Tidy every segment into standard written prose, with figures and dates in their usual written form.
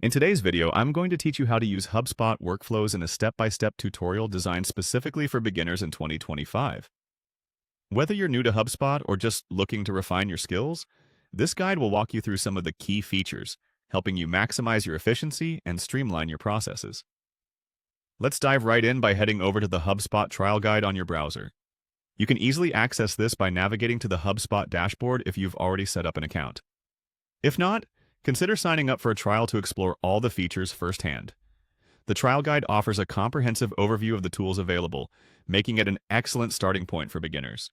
In today's video, I'm going to teach you how to use HubSpot workflows in a step-by-step tutorial designed specifically for beginners in 2025. Whether you're new to HubSpot or just looking to refine your skills, this guide will walk you through some of the key features, helping you maximize your efficiency and streamline your processes. Let's dive right in by heading over to the HubSpot trial guide on your browser. You can easily access this by navigating to the HubSpot dashboard if you've already set up an account. If not, consider signing up for a trial to explore all the features firsthand. The trial guide offers a comprehensive overview of the tools available, making it an excellent starting point for beginners.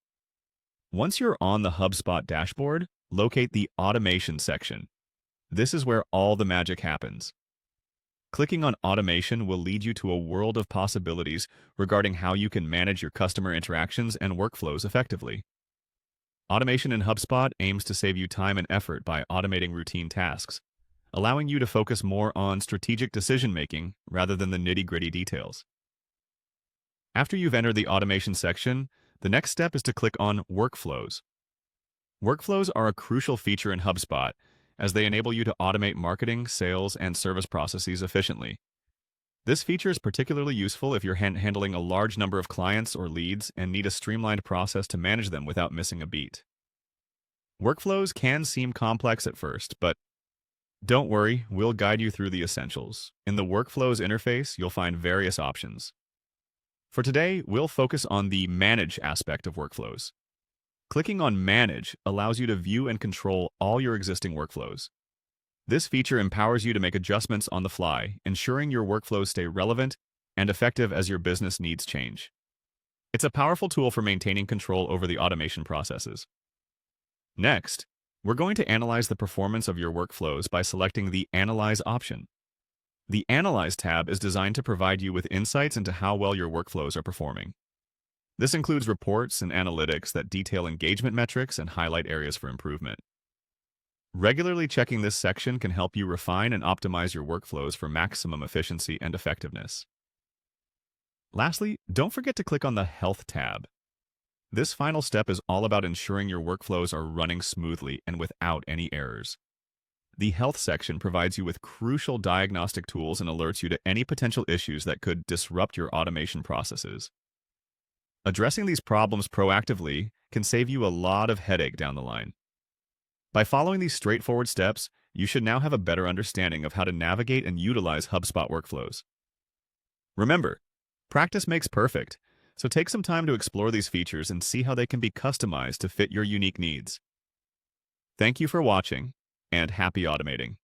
Once you're on the HubSpot dashboard, locate the Automation section. This is where all the magic happens. Clicking on Automation will lead you to a world of possibilities regarding how you can manage your customer interactions and workflows effectively. Automation in HubSpot aims to save you time and effort by automating routine tasks, allowing you to focus more on strategic decision-making rather than the nitty-gritty details. After you've entered the Automation section, the next step is to click on Workflows. Workflows are a crucial feature in HubSpot as they enable you to automate marketing, sales, and service processes efficiently. This feature is particularly useful if you're handling a large number of clients or leads and need a streamlined process to manage them without missing a beat. Workflows can seem complex at first, but don't worry, we'll guide you through the essentials. In the Workflows interface, you'll find various options. For today, we'll focus on the Manage aspect of workflows. Clicking on Manage allows you to view and control all your existing workflows. This feature empowers you to make adjustments on the fly, ensuring your workflows stay relevant and effective as your business needs change. It's a powerful tool for maintaining control over the automation processes. Next, we're going to analyze the performance of your workflows by selecting the Analyze option. The Analyze tab is designed to provide you with insights into how well your workflows are performing. This includes reports and analytics that detail engagement metrics and highlight areas for improvement. Regularly checking this section can help you refine and optimize your workflows for maximum efficiency and effectiveness. Lastly, don't forget to click on the Health tab. This final step is all about ensuring your workflows are running smoothly and without any errors. The Health section provides you with crucial diagnostic tools and alerts you to any potential issues that could disrupt your automation processes. Addressing these problems proactively can save you a lot of headache down the line. By following these straightforward steps, you should now have a better understanding of how to navigate and utilize HubSpot workflows. Remember, practice makes perfect, so take some time to explore these features and see how they can be customized to fit your unique needs. Thank you for watching, and happy automating.